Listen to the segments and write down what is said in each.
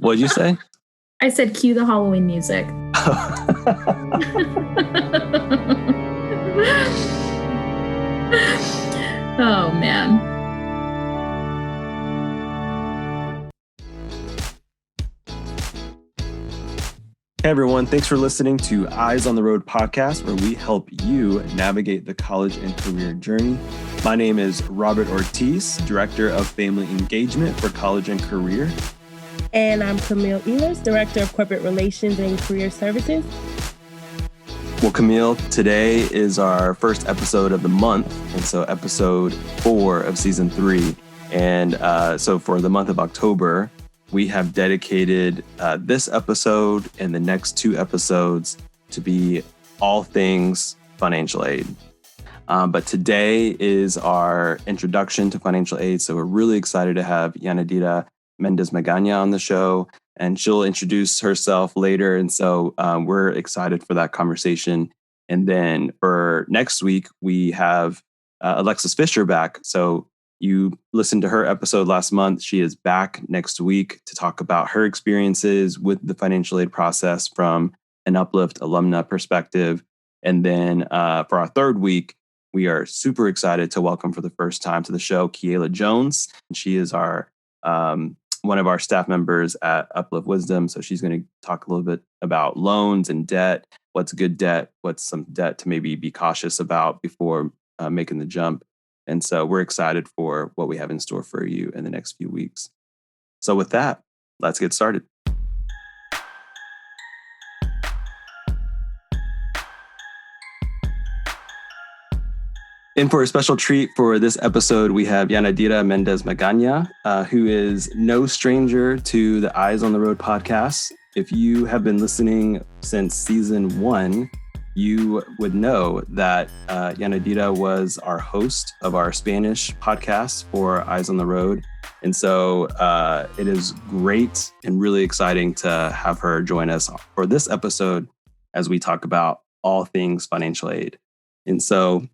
What'd you say? I said cue the Halloween music. Oh, man. Hey everyone, thanks for listening to Eyes on the Road podcast, where we help you navigate the college and career journey. My name is Robert Ortiz, Director of Family Engagement for College and Career. And I'm Camille Ehlers, Director of Corporate Relations and Career Services. Well, Camille, today is our first episode of the month, and so episode 4 of season 3. And so for the month of October, we have dedicated this episode and the next 2 episodes to be all things financial aid. But today is our introduction to financial aid. So we're really excited to have Yanadira Mendez-Magaña on the show, and she'll introduce herself later. And so we're excited for that conversation. And then for next week, we have Alexis Fisher back. So you listened to her episode last month. She is back next week to talk about her experiences with the financial aid process from an Uplift alumna perspective. And then for our third week, we are super excited to welcome for the first time to the show, Kiela Jones. She is our one of our staff members at Uplift Wisdom. So she's going to talk a little bit about loans and debt, what's good debt, what's some debt to maybe be cautious about before making the jump. And so we're excited for what we have in store for you in the next few weeks. So with that, let's get started. And for a special treat for this episode, we have Yanadira Mendez-Magaña, who is no stranger to the Eyes on the Road podcast. If you have been listening since season 1, you would know that Yanadira was our host of our Spanish podcast for Eyes on the Road. And so it is great and really exciting to have her join us for this episode as we talk about all things financial aid. And so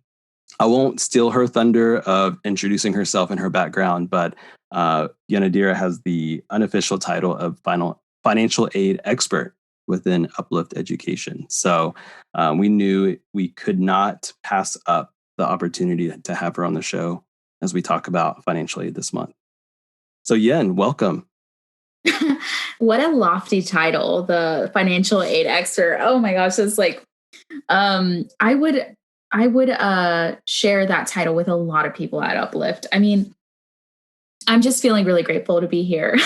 I won't steal her thunder of introducing herself and her background, but Yanadira has the unofficial title of financial aid expert within Uplift Education. So we knew we could not pass up the opportunity to have her on the show as we talk about financial aid this month. So Yen, welcome. What a lofty title, the financial aid expert. Oh my gosh, it's like, I would share that title with a lot of people at Uplift. I mean, I'm just feeling really grateful to be here.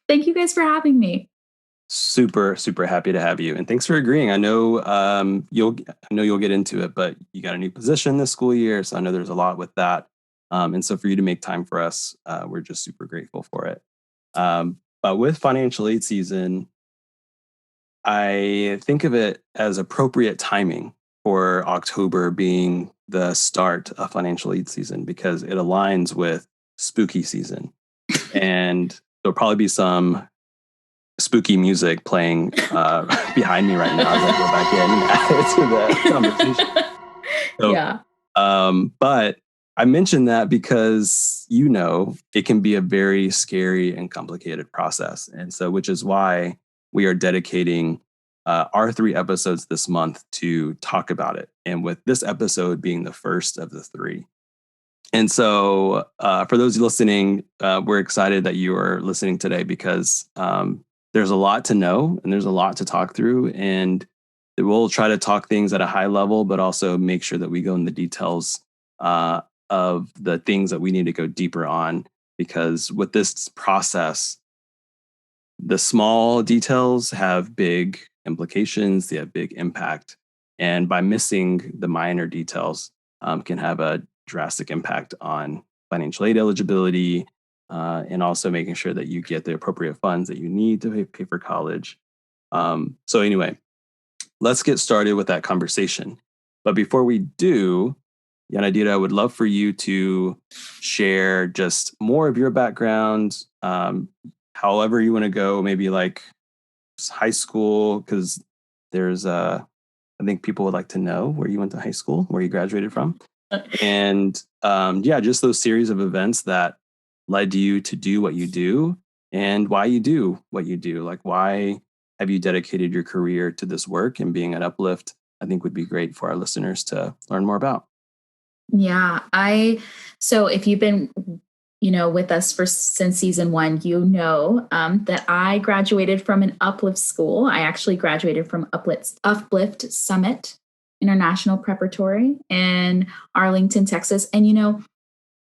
Thank you guys for having me. Super, super happy to have you. And thanks for agreeing. I know you'll get into it, but you got a new position this school year. So I know there's a lot with that. And so for you to make time for us, we're just super grateful for it. But with financial aid season, I think of it as appropriate timing for October being the start of financial aid season because it aligns with spooky season. And there'll probably be some spooky music playing behind me right now as I go back in and add it to the conversation. So, Yeah. But I mentioned that because, it can be a very scary and complicated process. And so, which is why we are dedicating our 3 episodes this month to talk about it. And with this episode being the first of the 3. And so for those listening, we're excited that you are listening today because there's a lot to know and there's a lot to talk through. And we'll try to talk things at a high level, but also make sure that we go in the details of the things that we need to go deeper on. Because with this process, the small details have big implications, they have big impact. And by missing the minor details can have a drastic impact on financial aid eligibility and also making sure that you get the appropriate funds that you need to pay for college. So anyway, let's get started with that conversation. But before we do, Yanadira, I would love for you to share just more of your background, however you want to go, maybe like high school, because there's I think people would like to know where you went to high school, where you graduated from. And just those series of events that led you to do what you do and why you do what you do. Like, why have you dedicated your career to this work, and being at Uplift, I think would be great for our listeners to learn more about. Yeah, so if you've been, with us since season 1, that I graduated from an Uplift school. I actually graduated from Uplift Summit International Preparatory in Arlington, Texas. And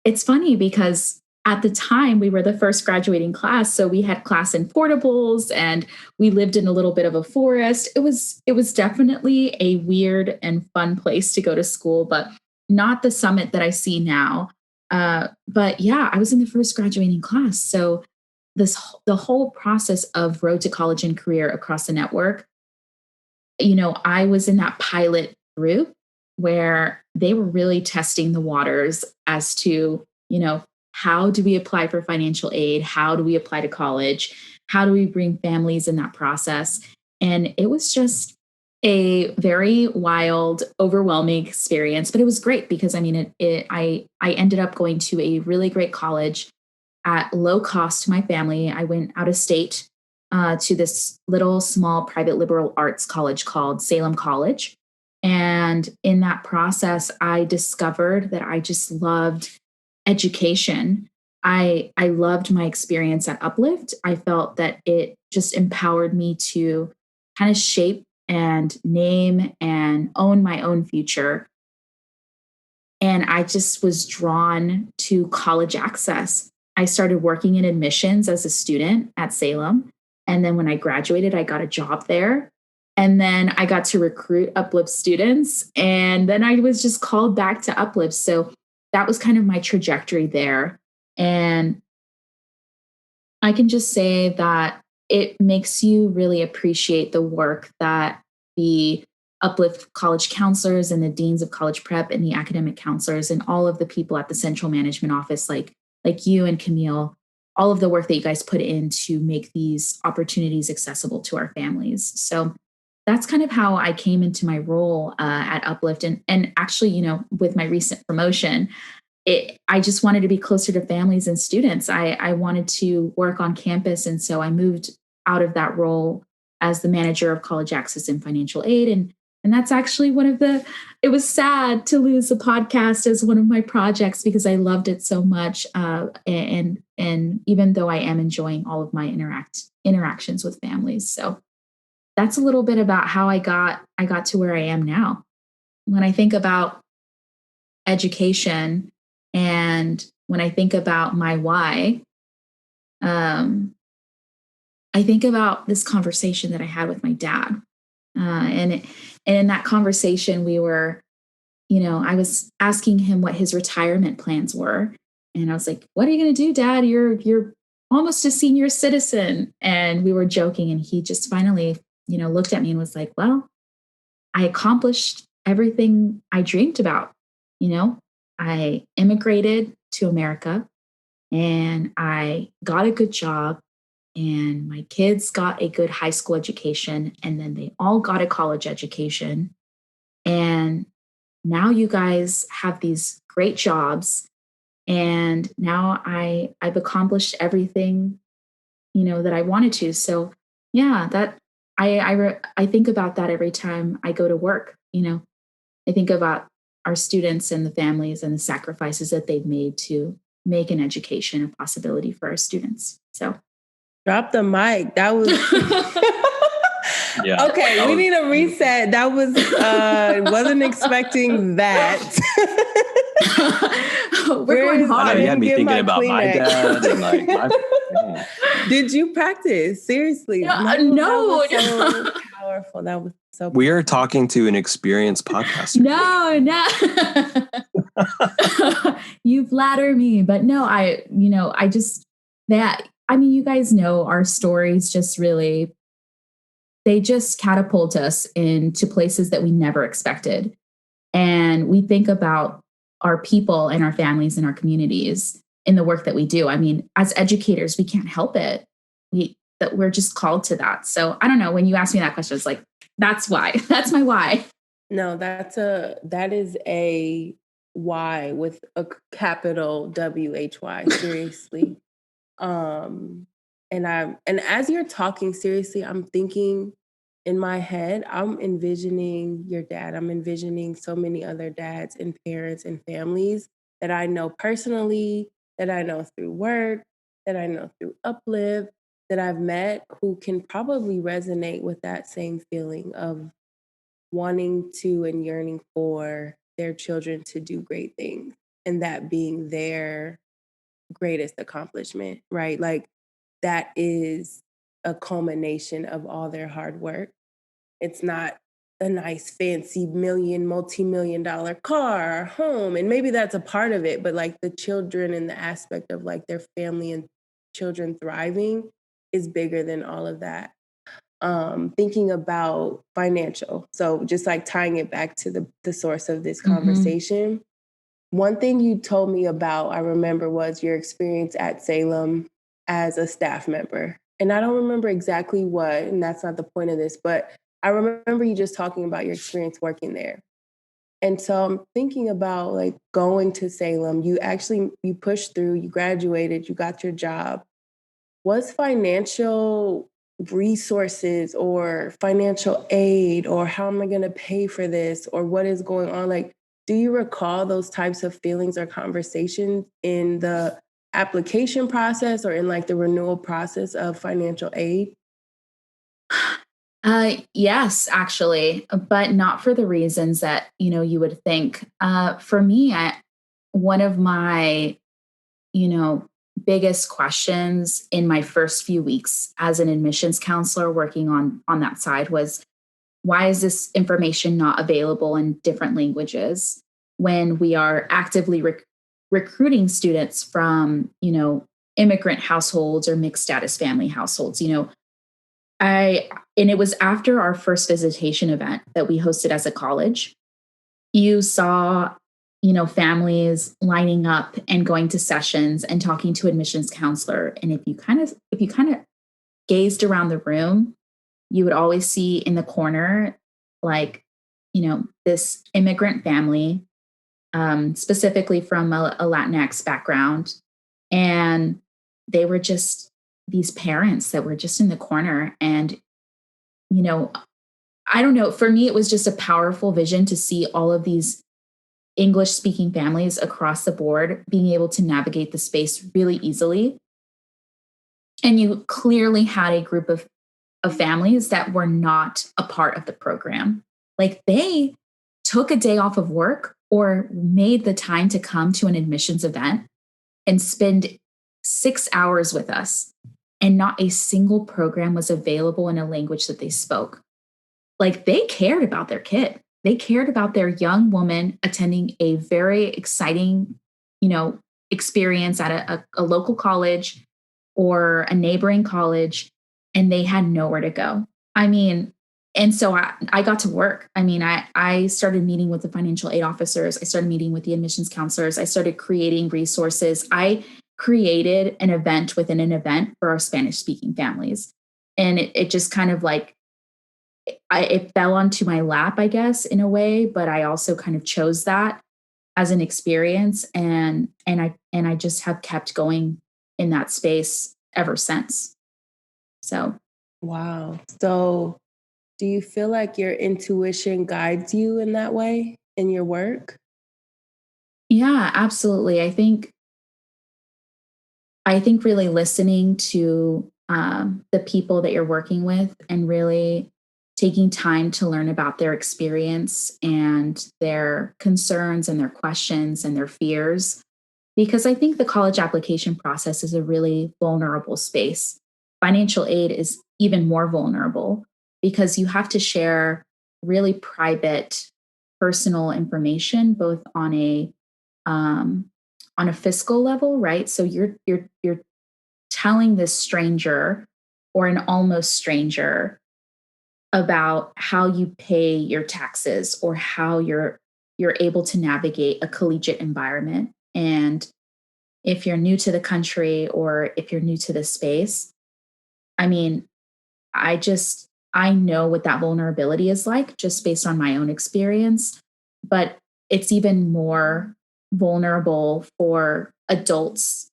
it's funny because at the time we were the first graduating class, so we had class in portables and we lived in a little bit of a forest. It was definitely a weird and fun place to go to school, but not the summit that I see now. But yeah, I was in the first graduating class. So the whole process of Road to College and Career across the network, I was in that pilot group where they were really testing the waters as to, how do we apply for financial aid? How do we apply to college? How do we bring families in that process? And it was just a very wild, overwhelming experience, but it was great because I ended up going to a really great college at low cost to my family. I went out of state to this little small private liberal arts college called Salem College. And in that process, I discovered that I just loved education. I loved my experience at Uplift. I felt that it just empowered me to kind of shape and name and own my own future. And I just was drawn to college access. I started working in admissions as a student at Salem. And then when I graduated, I got a job there. And then I got to recruit Uplift students. And then I was just called back to Uplift. So that was kind of my trajectory there. And I can just say that it makes you really appreciate the work that the Uplift college counselors and the deans of college prep and the academic counselors and all of the people at the central management office, like you and Camille, all of the work that you guys put in to make these opportunities accessible to our families. So that's kind of how I came into my role at Uplift. And actually, with my recent promotion, I just wanted to be closer to families and students. I wanted to work on campus. And so I moved out of that role as the manager of college access and financial aid. And that's actually it was sad to lose the podcast as one of my projects because I loved it so much. And even though I am enjoying all of my interactions with families. So that's a little bit about how I got to where I am now. When I think about education and when I think about my why, I think about this conversation that I had with my dad. And in that conversation, we were, I was asking him what his retirement plans were. And I was like, what are you going to do, Dad? You're almost a senior citizen. And we were joking. And he just finally, looked at me and was like, well, I accomplished everything I dreamed about. I immigrated to America and I got a good job and my kids got a good high school education and then they all got a college education. And now you guys have these great jobs. And now I've accomplished everything, that I wanted to. So yeah, that I think about that every time I go to work. I think about our students and the families and the sacrifices that they've made to make an education a possibility for our students. So drop the mic. That was Yeah. okay. We need a reset. That was wasn't expecting that. We're going hard. I know you had me thinking about my dad and like my. Did you practice? Seriously? No. That was so powerful. That was so powerful. We are talking to an experienced podcaster. No. You flatter me, but no, you guys know our stories just really, they just catapult us into places that we never expected. And we think about our people and our families and our communities in the work that we do. I mean, as educators, we can't help it. We're just called to that. So I don't know, when you ask me that question, it's like, that's why. That's my why. No, that is a why with a capital WHY. Seriously. And as you're talking, seriously, I'm thinking in my head, I'm envisioning your dad. I'm envisioning so many other dads and parents and families that I know personally, that I know through work, that I know through Uplift, that I've met who can probably resonate with that same feeling of wanting to and yearning for their children to do great things and that being their greatest accomplishment, right? Like that is a culmination of all their hard work. It's not a nice, fancy multi-million dollar car or home. And maybe that's a part of it, but like the children and the aspect of like their family and children thriving is bigger than all of that. Thinking about financial. So just like tying it back to the source of this conversation. One thing you told me about, I remember, was your experience at Salem as a staff member. And I don't remember exactly what, and that's not the point of this, but I remember you just talking about your experience working there. And so I'm thinking about like going to Salem. You pushed through, you graduated, you got your job. Was financial resources or financial aid or how am I going to pay for this or what is going on? Like, do you recall those types of feelings or conversations in the application process or in like the renewal process of financial aid? Yes, actually, but not for the reasons that, you would think. For me, one of my, you know, biggest questions in my first few weeks as an admissions counselor working on that side was, why is this information not available in different languages when we are actively recruiting students from, immigrant households or mixed status family households? And it was after our first visitation event that we hosted as a college. You saw, families lining up and going to sessions and talking to admissions counselor. And if you kind of gazed around the room, you would always see in the corner, like, this immigrant family, specifically from a Latinx background. And they were just these parents that were just in the corner. And, I don't know, for me, it was just a powerful vision to see all of these English speaking families across the board being able to navigate the space really easily. And you clearly had a group of families that were not a part of the program. Like they took a day off of work or made the time to come to an admissions event and spend 6 hours with us. And not a single program was available in a language that they spoke. Like they cared about their kid. They cared about their young woman attending a very exciting, experience at a local college or a neighboring college, and they had nowhere to go. I mean, and so I got to work. I mean, I started meeting with the financial aid officers. I started meeting with the admissions counselors. I started creating resources. I created an event within an event for our Spanish speaking families. And it just kind of like, it fell onto my lap, I guess, in a way, but I also kind of chose that as an experience. And I just have kept going in that space ever since. So. Wow. So do you feel like your intuition guides you in that way in your work? Yeah, absolutely. I think really listening to the people that you're working with and really taking time to learn about their experience and their concerns and their questions and their fears. Because I think the college application process is a really vulnerable space. Financial aid is even more vulnerable because you have to share really private, personal information, both on a fiscal level, right? So you're telling this stranger or an almost stranger about how you pay your taxes or how you're able to navigate a collegiate environment. And if you're new to the country or if you're new to the space, I mean, I know what that vulnerability is like just based on my own experience, but it's even more vulnerable for adults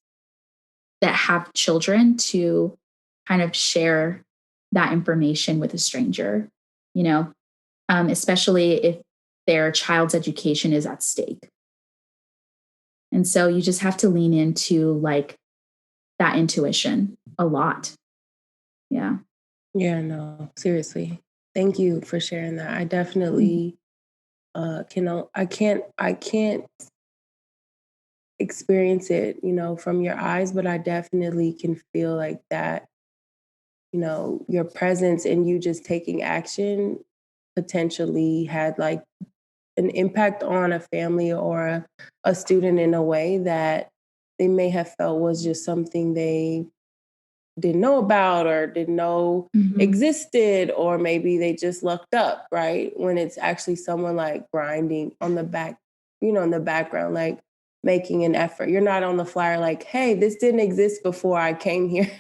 that have children to kind of share that information with a stranger, you know, especially if their child's education is at stake. And so you just have to lean into like that intuition a lot. Yeah. Yeah, no, seriously. Thank you for sharing that. I Mhm. definitely I can't experience it, from your eyes, but I definitely can feel like that, your presence and you just taking action potentially had like an impact on a family or a student in a way that they may have felt was just something they didn't know about or didn't know Mhm. existed, or maybe they just lucked up, right? When it's actually someone like grinding on the back, in the background, like making an effort. You're not on the flyer like, hey, this didn't exist before I came here.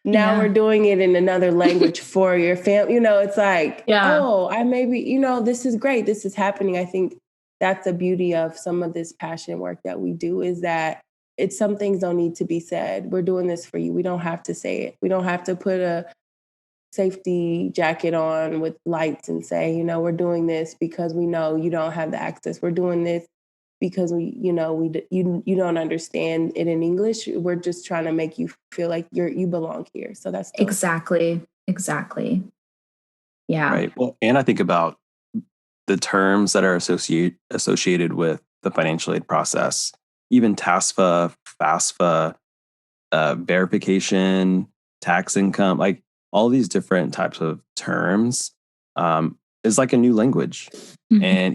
Now we're Yeah. doing it in another language for your family. It's like, Yeah. oh, I maybe, this is great. This is happening. I think that's the beauty of some of this passion work that we do, is that some things don't need to be said. We're doing this for you. We don't have to say it. We don't have to put a safety jacket on with lights and say, we're doing this because we know you don't have the access. We're doing this because you don't understand it in English. We're just trying to make you feel like you belong here. So that's dope. Exactly. Exactly. Yeah. Right. Well, and I think about the terms that are associated with the financial aid process, even TASFA, FAFSA, verification, tax income, like all these different types of terms, is like a new language. Mhm. And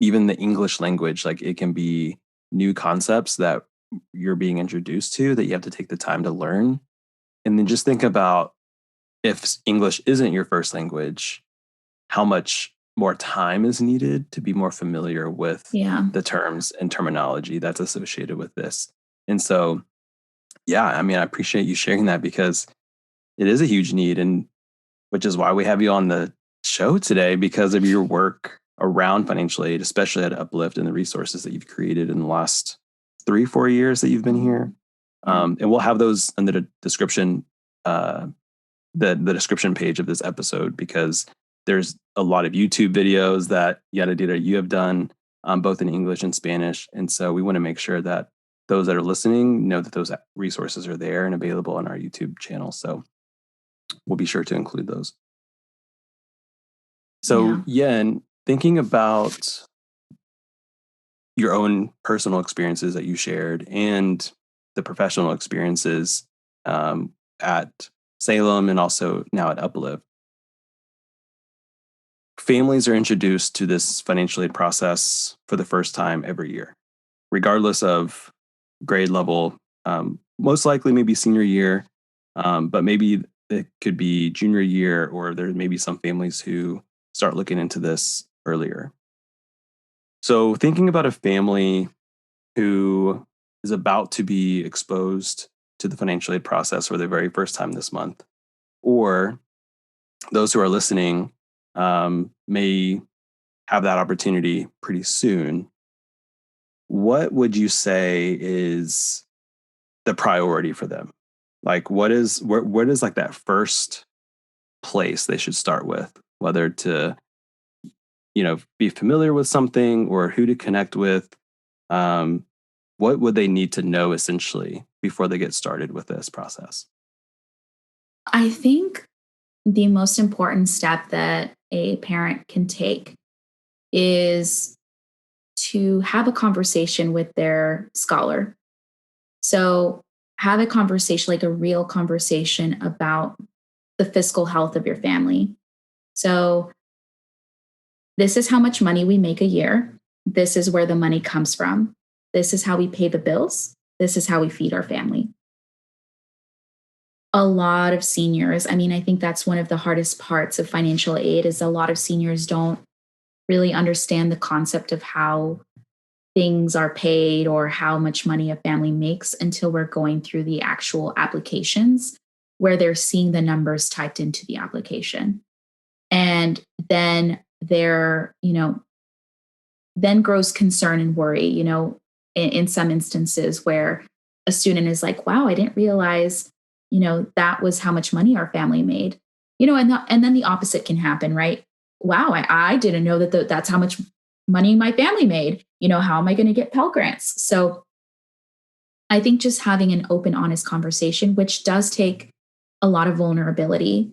even the English language, like it can be new concepts that you're being introduced to that you have to take the time to learn. And then just think about, if English isn't your first language, how much more time is needed to be more familiar with Yeah. the terms and terminology that's associated with this. And so, yeah, I mean, I appreciate you sharing that, because it is a huge need, and which is why we have you on the show today, because of your work around financial aid, especially at Uplift, and the resources that you've created in the last 3-4 years that you've been here. Yeah. And we'll have those in the description, uh, the description page of this episode, because there's a lot of YouTube videos that Yada Dita you have done, both in English and Spanish. And so we want to make sure that those that are listening know that those resources are there and available on our YouTube channel. So we'll be sure to include those. So, Yeah. Yen, thinking about your own personal experiences that you shared and the professional experiences, at Salem and also now at Uplift, families are introduced to this financial aid process for the first time every year, regardless of grade level. Most likely, maybe senior year, but maybe it could be junior year, or there may be some families who start looking into this earlier. So, thinking about a family who is about to be exposed to the financial aid process for the very first time this month, or those who are listening may have that opportunity pretty soon, what would you say is the priority for them? Like, where is like that first place they should start with, whether to, be familiar with something or who to connect with? Um, what would they need to know essentially before they get started with this process? I think the most important step that a parent can take is to have a conversation with their scholar. So, have a conversation, like a real conversation about the fiscal health of your family. So, this is how much money we make a year. This is where the money comes from. This is how we pay the bills. This is how we feed our family. A lot of seniors, I mean, I think that's one of the hardest parts of financial aid is a lot of seniors don't really understand the concept of how things are paid or how much money a family makes until we're going through the actual applications where they're seeing the numbers typed into the application. And then then grows concern and worry, in some instances where a student is like, wow, I didn't realize that was how much money our family made. And then the opposite can happen, right? Wow, I didn't know that that's how much money my family made. How am I going to get Pell Grants? So I think just having an open, honest conversation, which does take a lot of vulnerability,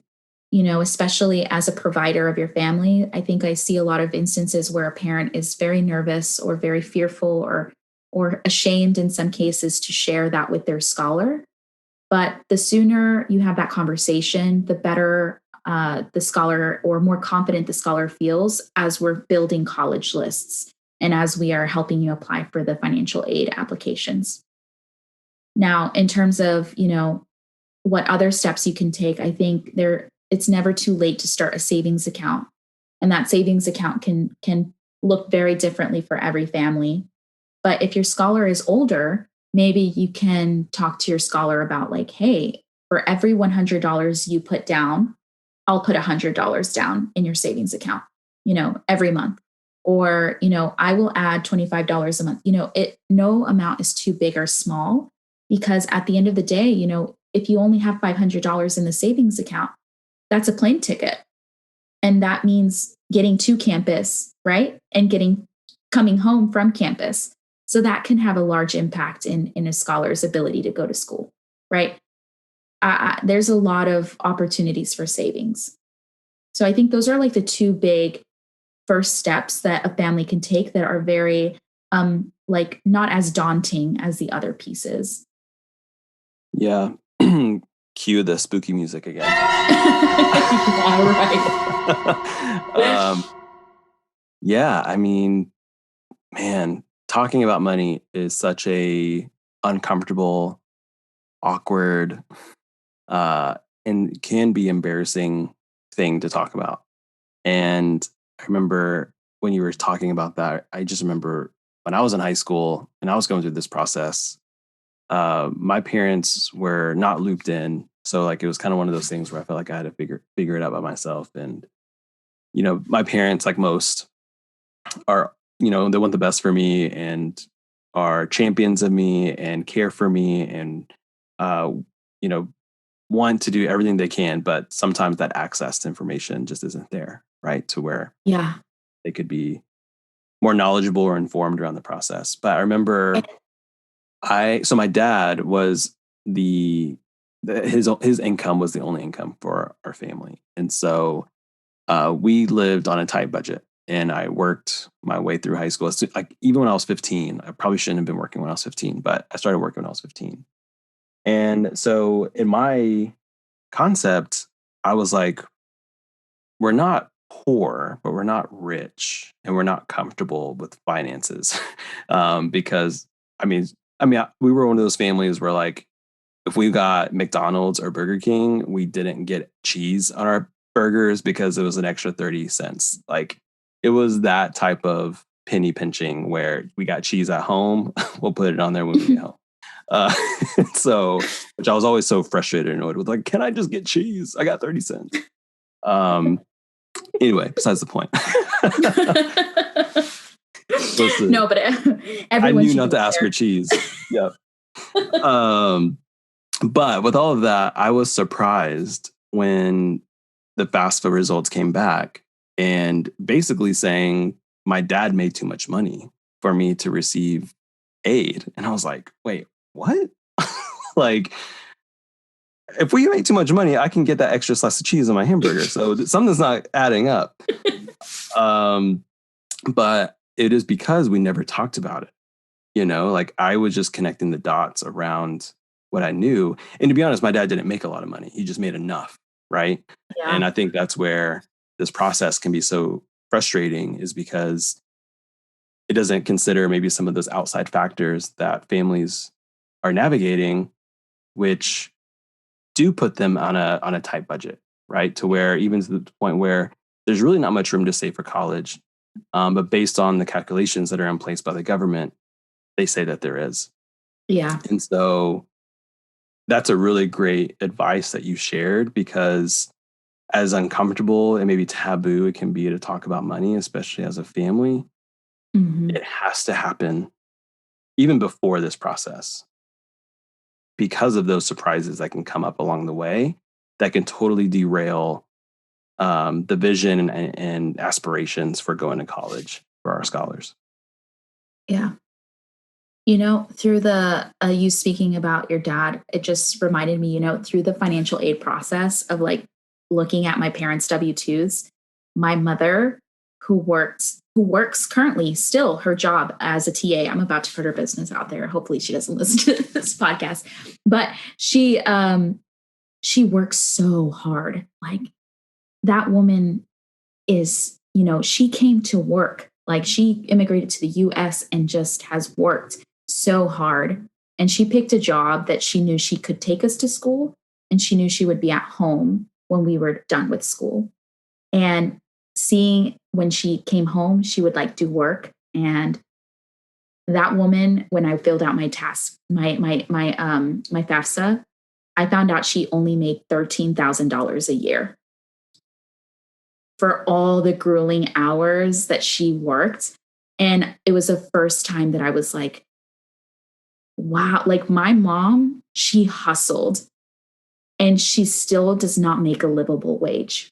especially as a provider of your family. I think I see a lot of instances where a parent is very nervous or very fearful or ashamed in some cases to share that with their scholar. But the sooner you have that conversation, the better the scholar or more confident the scholar feels as we're building college lists and as we are helping you apply for the financial aid applications. Now, in terms of, what other steps you can take, I think it's never too late to start a savings account. And that savings account can look very differently for every family. But if your scholar is older, maybe you can talk to your scholar about like, hey, for every $100 you put down, I'll put $100 down in your savings account, every month. Or, I will add $25 a month. No amount is too big or small, because at the end of the day, if you only have $500 in the savings account, that's a plane ticket. And that means getting to campus, right? And coming home from campus. So that can have a large impact in a scholar's ability to go to school, right? There's a lot of opportunities for savings. So I think those are like the two big first steps that a family can take that are very not as daunting as the other pieces. Yeah. Cue the spooky music again. Yeah, right. Yeah, I mean, man, talking about money is such a uncomfortable, awkward, and can be embarrassing thing to talk about. And I remember when you were talking about that, I just remember when I was in high school and I was going through this process, my parents were not looped in. So like it was kind of one of those things where I felt like I had to figure it out by myself. And, my parents, like most, are, they want the best for me and are champions of me and care for me and, want to do everything they can, but sometimes that access to information just isn't there, right? To where Yeah. they could be more knowledgeable or informed around the process. But I remember so my dad was his income was the only income for our family. And so we lived on a tight budget and I worked my way through high school. So, like, even when I was 15, I probably shouldn't have been working when I was 15, but I started working when I was 15. And so in my concept, I was like, we're not poor, but we're not rich and we're not comfortable with finances. Because we were one of those families where like, if we got McDonald's or Burger King, we didn't get cheese on our burgers because it was an extra 30 cents. Like it was that type of penny pinching where we got cheese at home. We'll put it on there when we get home. So, which I was always so frustrated and annoyed with, like, can I just get cheese? I got 30 cents. Anyway, besides the point. Listen, no, but I knew not to ask for cheese. Yep. But with all of that, I was surprised when the FAFSA results came back and basically saying my dad made too much money for me to receive aid. And I was like, wait, what? Like, if we make too much money, I can get that extra slice of cheese on my hamburger. So something's not adding up. But it is because we never talked about it. Like I was just connecting the dots around what I knew. And to be honest, my dad didn't make a lot of money. He just made enough. Right. Yeah. And I think that's where this process can be so frustrating, is because it doesn't consider maybe some of those outside factors that families are navigating, which do put them on a tight budget, right? To where even to the point where there's really not much room to save for college. But based on the calculations that are in place by the government, they say that there is. Yeah. And so that's a really great advice that you shared, because as uncomfortable and maybe taboo it can be to talk about money, especially as a family, it has to happen even before this process. because of those surprises that can come up along the way that can totally derail the vision and aspirations for going to college for our scholars. Yeah. Through the you speaking about your dad, it just reminded me, through the financial aid process of like looking at my parents' W-2s, my mother who works currently still her job as a TA. I'm about to put her business out there. Hopefully she doesn't listen to this podcast. But she works so hard. Like that woman is, she came to work. Like she immigrated to the US and just has worked so hard. And she picked a job that she knew she could take us to school and she knew she would be at home when we were done with school. And seeing when she came home, she would like do work. And that woman, when I filled out my task, my FAFSA, I found out she only made $13,000 a year for all the grueling hours that she worked. And it was the first time that I was like, wow, like my mom, she hustled and she still does not make a livable wage,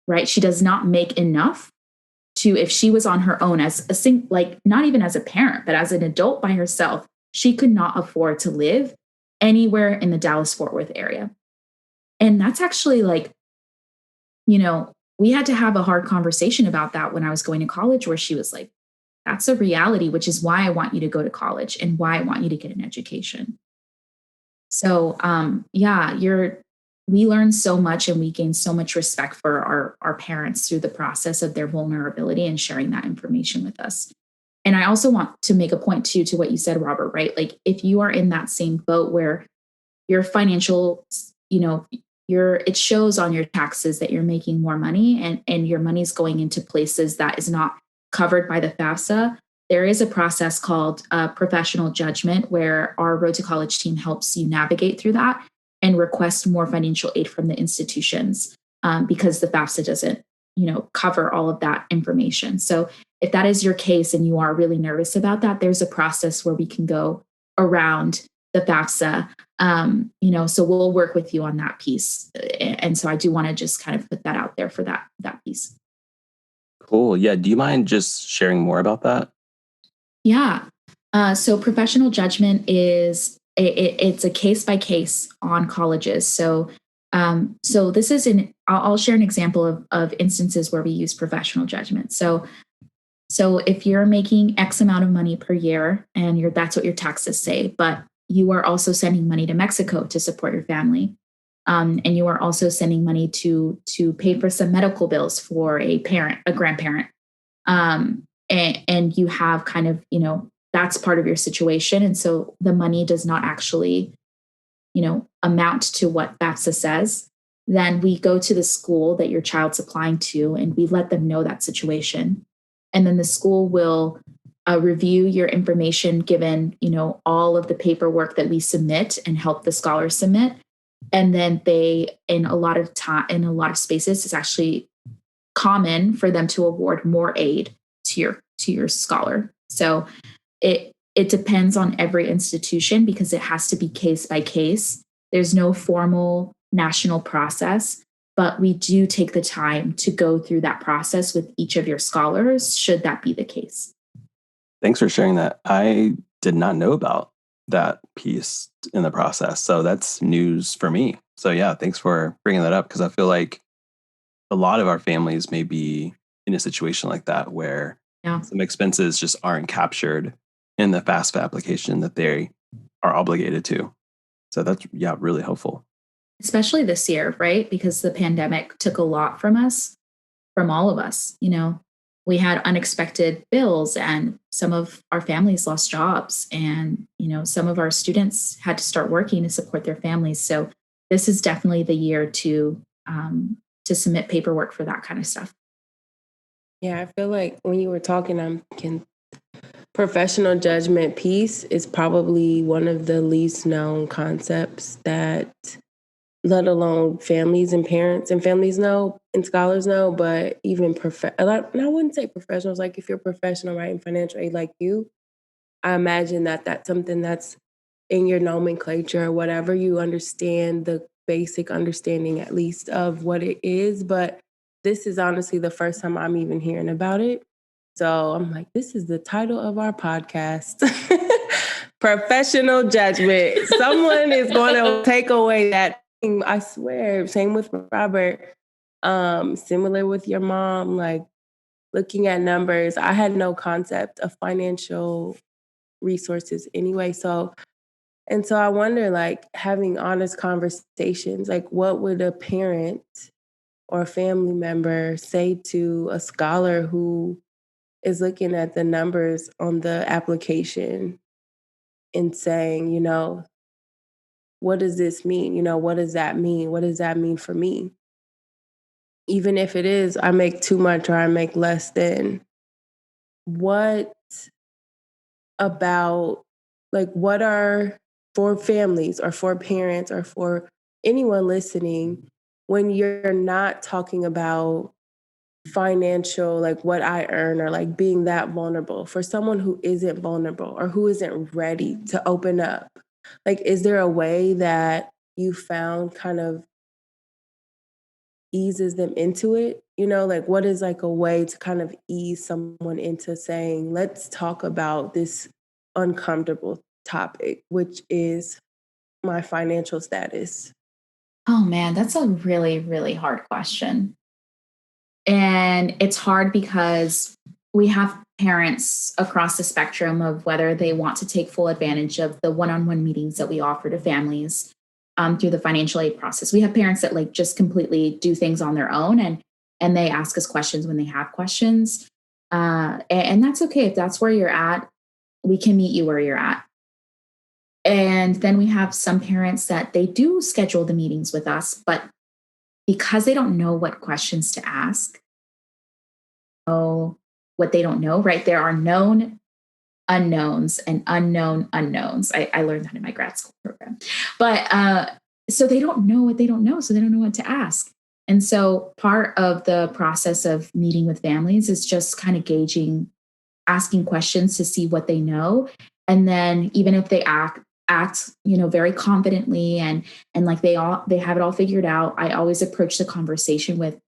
right? She does not make enough to, if she was on her own as like not even as a parent, but as an adult by herself, she could not afford to live anywhere in the Dallas-Fort Worth area. And that's actually like, we had to have a hard conversation about that when I was going to college, where she was like, that's a reality, which is why I want you to go to college and why I want you to get an education. So, we learn so much and we gain so much respect for our parents through the process of their vulnerability and sharing that information with us. And I also want to make a point too, to what you said, Robert, right? Like if you are in that same boat where your financial, it shows on your taxes that you're making more money and your money's going into places that is not covered by the FAFSA, there is a process called professional judgment where our Road to College team helps you navigate through that and request more financial aid from the institutions because the FAFSA doesn't, cover all of that information. So if that is your case and you are really nervous about that, there's a process where we can go around the FAFSA. So we'll work with you on that piece. And so I do want to just kind of put that out there for that piece. Cool. Yeah. Do you mind just sharing more about that? Yeah. So professional judgment is it's a case by case on colleges. So this is I'll share an example of instances where we use professional judgment. So if you're making X amount of money per year and that's what your taxes say, but you are also sending money to Mexico to support your family. And you are also sending money to pay for some medical bills for a grandparent. And you have kind of, that's part of your situation. And so the money does not actually, amount to what FAFSA says. Then we go to the school that your child's applying to and we let them know that situation. And then the school will review your information given, all of the paperwork that we submit and help the scholar submit. And then they, in a lot of spaces, it's actually common for them to award more aid to your scholar. So it depends on every institution because it has to be case by case. There's no formal national process, but we do take the time to go through that process with each of your scholars, should that be the case. Thanks for sharing that. I did not know about that piece in the process. So that's news for me. So yeah, thanks for bringing that up because I feel like a lot of our families may be in a situation like that where some expenses just aren't captured in the FAFSA application that they are obligated to. So that's, really helpful. Especially this year, right? Because the pandemic took a lot from all of us. We had unexpected bills and some of our families lost jobs and, some of our students had to start working to support their families. So this is definitely the year to submit paperwork for that kind of stuff. Yeah, I feel like when you were talking, professional judgment piece is probably one of the least known concepts that, let alone families and parents and families know and scholars know, but even and I wouldn't say professionals, like if you're a professional, right, in financial aid like you, I imagine that that's something that's in your nomenclature or whatever, you understand the basic understanding at least of what it is. But this is honestly the first time I'm even hearing about it. So I'm like, this is the title of our podcast. Professional judgment. Someone is going to take away that thing. I swear. Same with Robert. Similar with your mom, like looking at numbers. I had no concept of financial resources anyway. So I wonder, like, having honest conversations, like, what would a parent or a family member say to a scholar who is looking at the numbers on the application and saying, what does this mean? What does that mean? What does that mean for me? Even if it is, I make too much or I make less than, what about, like, what are, for families or for parents or for anyone listening, when you're not talking about financial, like what I earn, or like being that vulnerable, for someone who isn't vulnerable or who isn't ready to open up, like, is there a way that you found kind of eases them into it? Like, what is like a way to kind of ease someone into saying, let's talk about this uncomfortable topic, which is my financial status? Oh man, that's a really, really hard question. And it's hard because we have parents across the spectrum of whether they want to take full advantage of the one-on-one meetings that we offer to families through the financial aid process. We have parents that like just completely do things on their own, and they ask us questions when they have questions. And that's okay. If that's where you're at, we can meet you where you're at. And then we have some parents that they do schedule the meetings with us, but because they don't know what questions to ask, know what they don't know, right? There are known unknowns and unknown unknowns. I learned that in my grad school program. But so they don't know what they don't know. So they don't know what to ask. And so part of the process of meeting with families is just kind of gauging, asking questions to see what they know. And then even if they act very confidently and like they have it all figured out, I always approach the conversation with,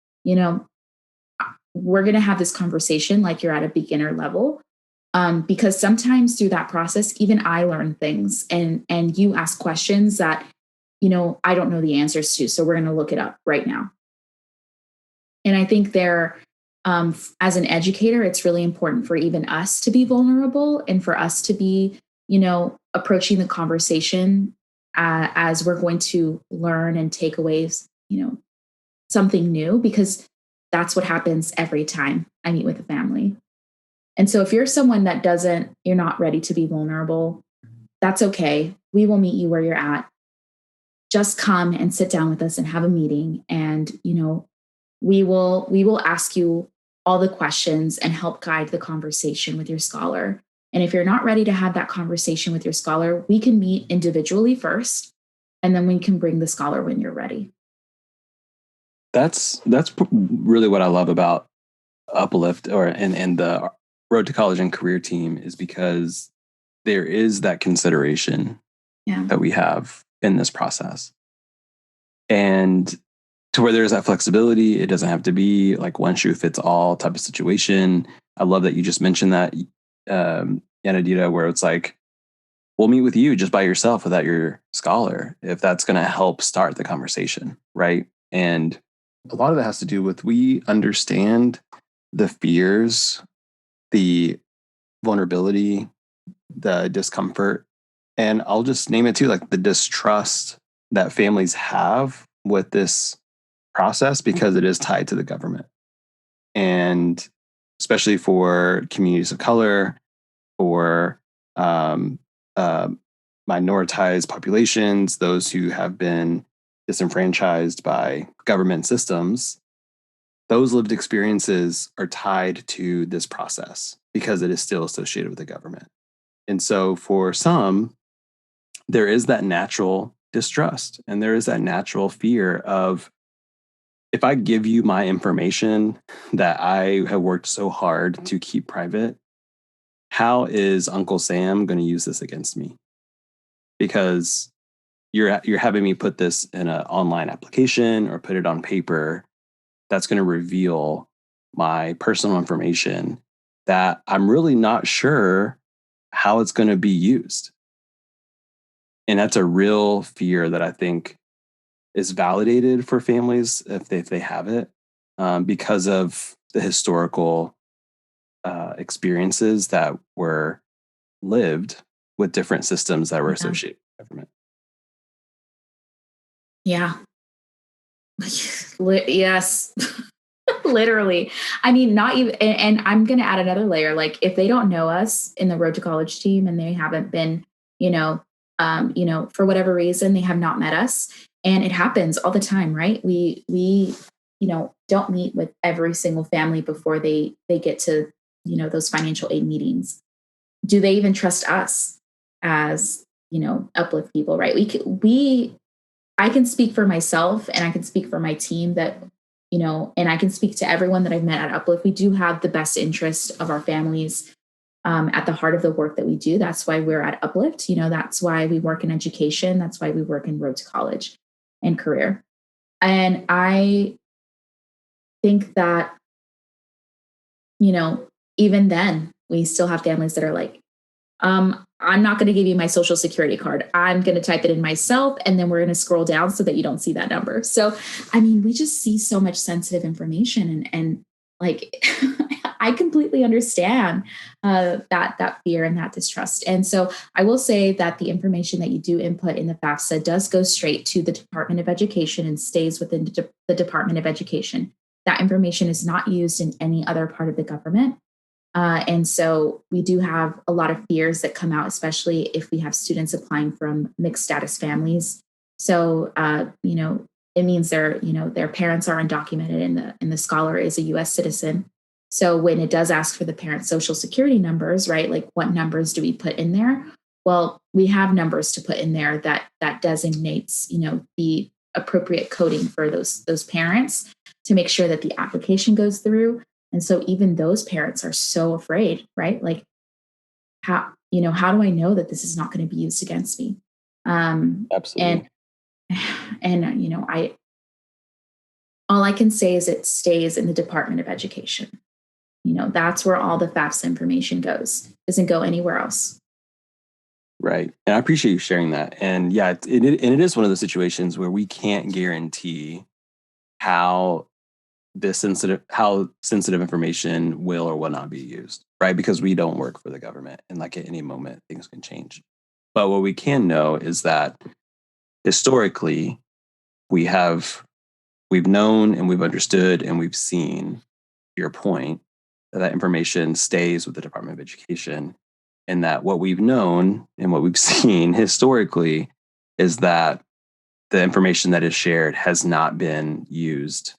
we're going to have this conversation like you're at a beginner level, because sometimes through that process, even I learn things, and you ask questions that I don't know the answers to, so we're going to look it up right now. And I think as an educator, it's really important for even us to be vulnerable and for us to be approaching the conversation as we're going to learn and take away something new, because that's what happens every time I meet with a family. And so if you're someone that you're not ready to be vulnerable, that's okay. We will meet you where you're at. Just come and sit down with us and have a meeting. And, we will ask you all the questions and help guide the conversation with your scholar. And if you're not ready to have that conversation with your scholar, we can meet individually first, and then we can bring the scholar when you're ready. That's really what I love about Uplift and the Road to College and Career team, is because there is that consideration that we have in this process. And to where there's that flexibility, it doesn't have to be like one shoe fits all type of situation. I love that you just mentioned that, Yanadita, where it's like, we'll meet with you just by yourself without your scholar, if that's going to help start the conversation, right? And a lot of it has to do with, we understand the fears, the vulnerability, the discomfort, and I'll just name it too, like the distrust that families have with this process, because it is tied to the government. And especially for communities of color, or minoritized populations, those who have been disenfranchised by government systems, those lived experiences are tied to this process because it is still associated with the government. And so for some, there is that natural distrust, and there is that natural fear of, if I give you my information that I have worked so hard to keep private, how is Uncle Sam going to use this against me? because you're having me put this in an online application or put it on paper that's going to reveal my personal information that I'm really not sure how it's going to be used. And that's a real fear that I think is validated for families if they have it, because of the historical experiences that were lived with different systems that were Yeah. associated with government. Yeah. Yes. Literally. I mean, not even, and I'm going to add another layer. Like, if they don't know us in the Road to College team and they haven't been, for whatever reason, they have not met us, and it happens all the time, right? We don't meet with every single family before they get to, those financial aid meetings. Do they even trust us as, Uplift people, right? I can speak for myself and I can speak for my team that, and I can speak to everyone that I've met at Uplift. We do have the best interest of our families at the heart of the work that we do. That's why we're at Uplift. That's why we work in education. That's why we work in Road to College and career. And I think that, even then, we still have families that are like, I'm not going to give you my social security card. I'm going to type it in myself, and then we're going to scroll down so that you don't see that number. So, I mean, we just see so much sensitive information, and like, I completely understand that fear and that distrust. And so, I will say that the information that you do input in the FAFSA does go straight to the Department of Education and stays within the Department of Education. That information is not used in any other part of the government. And so we do have a lot of fears that come out, especially if we have students applying from mixed status families. So, it means their parents are undocumented and the scholar is a U.S. citizen. So when it does ask for the parent's social security numbers, right, like what numbers do we put in there? Well, we have numbers to put in there that designates, the appropriate coding for those parents to make sure that the application goes through. And so even those parents are so afraid, right? Like, how do I know that this is not going to be used against me? Absolutely. And all I can say is it stays in the Department of Education. That's where all the FAFSA information goes. Doesn't go anywhere else. Right. And I appreciate you sharing that. And yeah, it is one of those situations where we can't guarantee how sensitive information will or will not be used, right? Because we don't work for the government, and like at any moment things can change. But what we can know is that historically we've known and we've understood and we've seen, your point, that information stays with the Department of Education, and that what we've known and what we've seen historically is that the information that is shared has not been used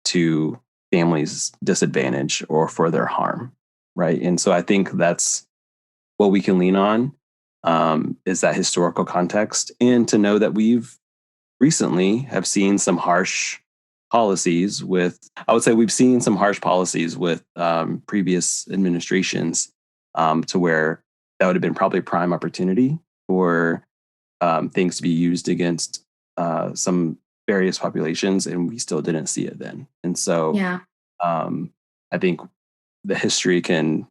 to families' disadvantage or for their harm, right? And so I think that's what we can lean on, is that historical context, and to know that we've recently have seen some harsh policies with, I would say we've seen some harsh policies with previous administrations, to where that would have been probably prime opportunity for things to be used against some various populations, and we still didn't see it then. And so, Yeah. I think the history can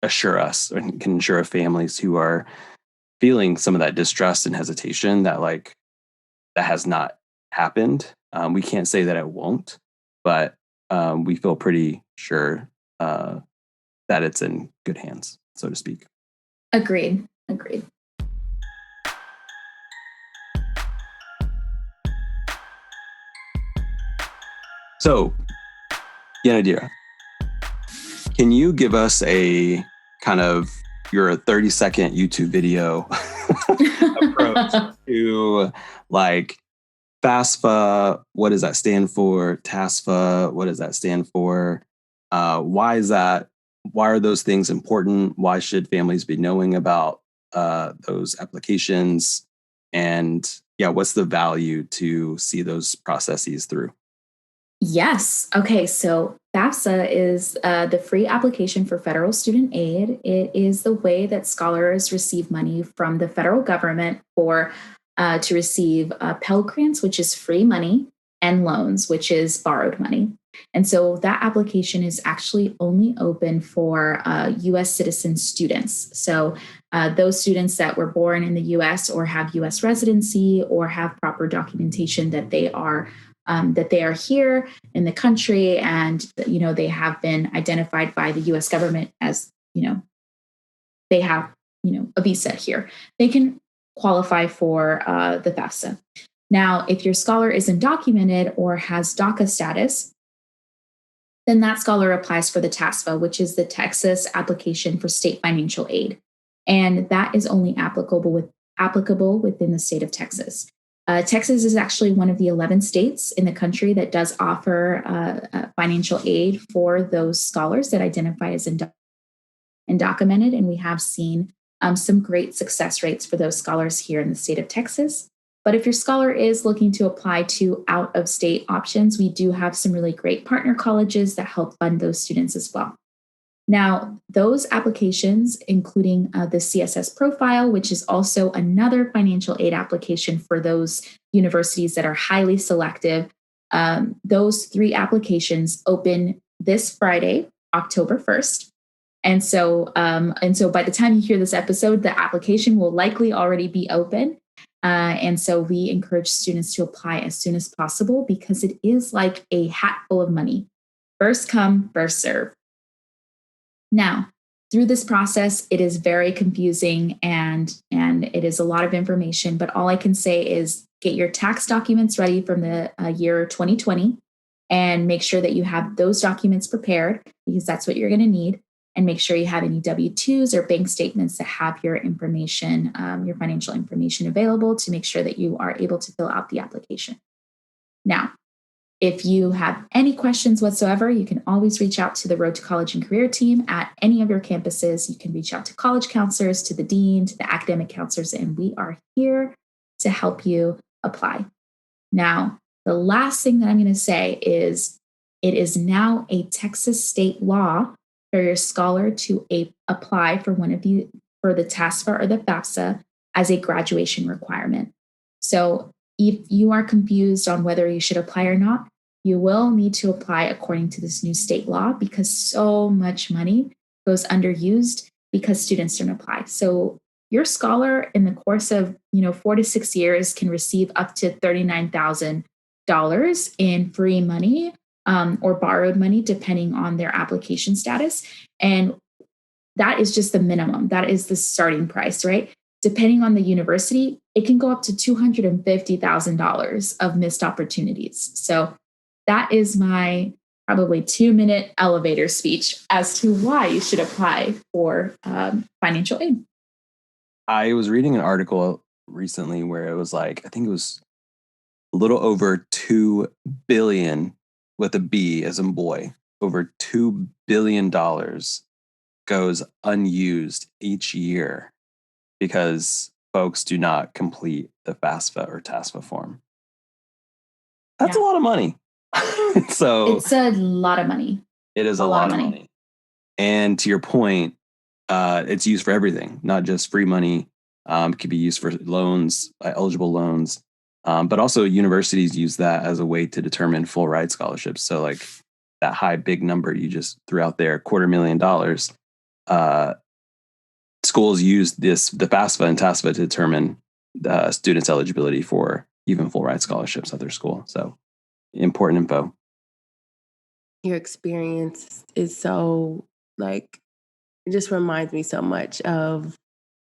assure us, and can assure families who are feeling some of that distrust and hesitation that that has not happened. We can't say that it won't, but we feel pretty sure that it's in good hands, so to speak. Agreed. So, Yanadira, can you give us a kind of your 30-second YouTube video approach to like FAFSA? What does that stand for? TASFA, what does that stand for? Why is that? Why are those things important? Why should families be knowing about those applications? And yeah, what's the value to see those processes through? Yes. Okay. So FAFSA is the free application for federal student aid. It is the way that scholars receive money from the federal government for to receive Pell Grants, which is free money, and loans, which is borrowed money. And so that application is actually only open for U.S. citizen students. So those students that were born in the U.S. or have U.S. residency or have proper documentation that they are here in the country, and they have been identified by the US government as they have a visa here, they can qualify for the FAFSA. Now if your scholar isn't documented or has DACA status, then that scholar applies for the TASFA, which is the Texas Application for State Financial Aid, and that is only applicable within the state of Texas. Texas is actually one of the 11 states in the country that does offer financial aid for those scholars that identify as undocumented, and we have seen some great success rates for those scholars here in the state of Texas. But if your scholar is looking to apply to out of state options, we do have some really great partner colleges that help fund those students as well. Now, those applications, including the CSS profile, which is also another financial aid application for those universities that are highly selective, those 3 applications open this Friday, October 1st. And so by the time you hear this episode, the application will likely already be open. And so we encourage students to apply as soon as possible because it is like a hat full of money. First come, first serve. Now, through this process, it is very confusing and it is a lot of information, but all I can say is get your tax documents ready from the year 2020 and make sure that you have those documents prepared because that's what you're going to need. And make sure you have any W-2s or bank statements that have your information, your financial information available to make sure that you are able to fill out the application. Now, if you have any questions whatsoever, you can always reach out to the Road to College and Career team at any of your campuses. You can reach out to college counselors, to the dean, to the academic counselors, and we are here to help you apply. Now, the last thing that I'm going to say is it is now a Texas state law for your scholar to apply for for the TASFA or the FAFSA as a graduation requirement. So if you are confused on whether you should apply or not, you will need to apply according to this new state law because so much money goes underused because students don't apply. So your scholar in the course of 4 to 6 years can receive up to $39,000 in free money or borrowed money, depending on their application status. And that is just the minimum. That is the starting price, right? Depending on the university, it can go up to $250,000 of missed opportunities. So that is my probably 2-minute elevator speech as to why you should apply for financial aid. I was reading an article recently where it was like, I think it was a little over 2 billion with a B as in boy, over $2 billion goes unused each year because folks do not complete the FAFSA or TASFA form. That's a lot of money. So it's a lot of money. It is a lot of money. And to your point, it's used for everything, not just free money. It could be used for loans, eligible loans, but also universities use that as a way to determine full ride scholarships. So like that high, big number you just threw out there, $250,000, schools use the FAFSA and TASFA to determine the students' eligibility for even full ride scholarships at their school. So important info. Your experience is so it just reminds me so much of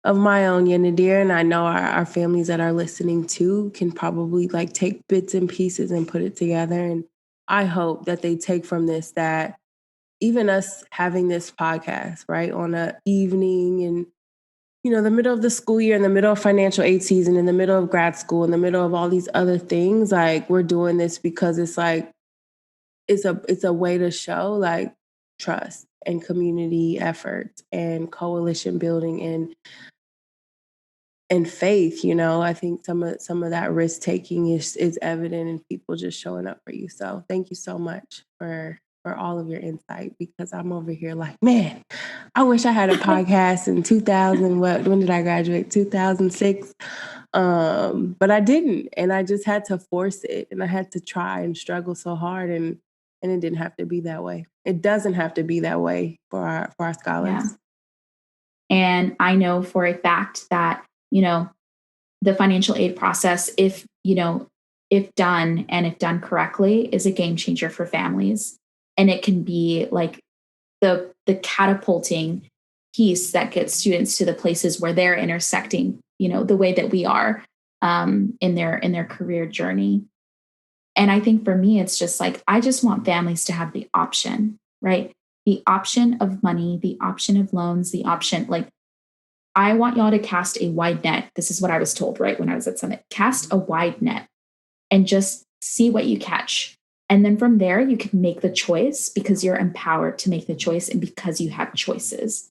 my own Yanadir, and I know our families that are listening too can probably take bits and pieces and put it together. And I hope that they take from this that even us having this podcast, right, on a evening in the middle of the school year, in the middle of financial aid season, in the middle of grad school, in the middle of all these other things, we're doing this because it's a way to show trust and community effort and coalition building and faith. You know, I think some of that risk taking is evident in people just showing up for you. So thank you so much for all of your insight, because I'm over here like, man, I wish I had a podcast in 2000. When did I graduate? 2006. But I didn't, and I just had to force it, and I had to try and struggle so hard, and it didn't have to be that way. It doesn't have to be that way for our scholars. Yeah. And I know for a fact that, you know, the financial aid process, if done and if done correctly, is a game changer for families. And it can be like the catapulting piece that gets students to the places where they're intersecting, you know, the way that we are in their career journey. And I think for me, it's just like, I just want families to have the option, right? The option of money, the option of loans, the option, like, I want y'all to cast a wide net. This is what I was told, right, when I was at Summit. Cast a wide net and just see what you catch. And then from there, you can make the choice because you're empowered to make the choice and because you have choices,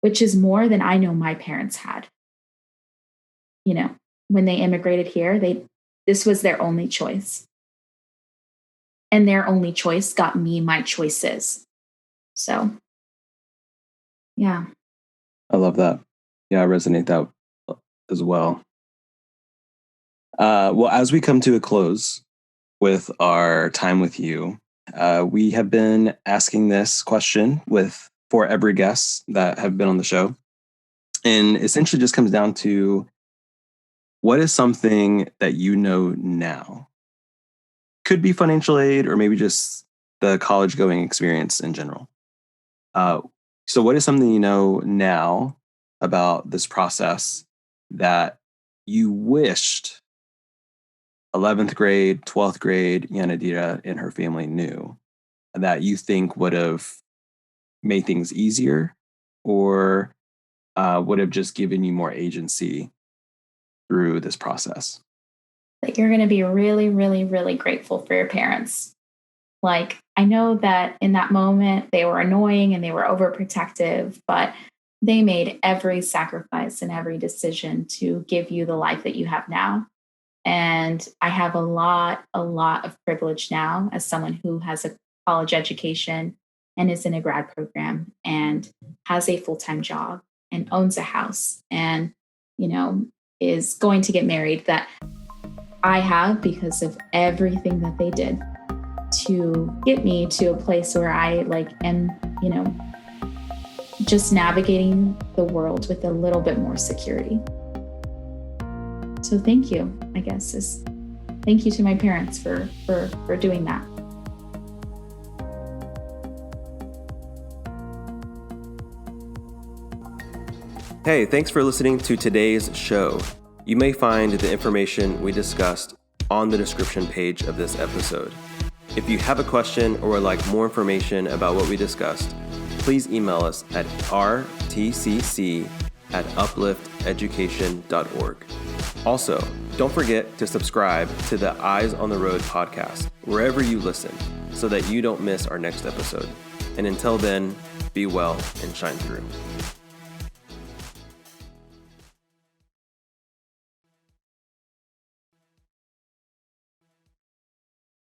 which is more than I know my parents had. You know, when they immigrated here, this was their only choice. And their only choice got me my choices. So, yeah. I love that. Yeah, I resonate that as well. Well, as we come to a close with our time with you, we have been asking this question for every guest that have been on the show. And essentially just comes down to, what is something that you know now? Could be financial aid or maybe just the college going experience in general. So what is something you know now about this process that you wished 11th grade, 12th grade Yanadira and her family knew, that you think would have made things easier or would have just given you more agency through this process? That you're going to be really, really, really grateful for your parents. Like, I know that in that moment they were annoying and they were overprotective, but they made every sacrifice and every decision to give you the life that you have now. And I have a lot of privilege now as someone who has a college education and is in a grad program and has a full-time job and owns a house and, you know, is going to get married, that I have because of everything that they did to get me to a place where I am, you know, just navigating the world with a little bit more security. So thank you, I guess, thank you to my parents for doing that. Hey, thanks for listening to today's show. You may find the information we discussed on the description page of this episode. If you have a question or would like more information about what we discussed, please email us at rtcc@uplifteducation.org. Also, don't forget to subscribe to the Eyes on the Road podcast, wherever you listen, so that you don't miss our next episode. And until then, be well and shine through.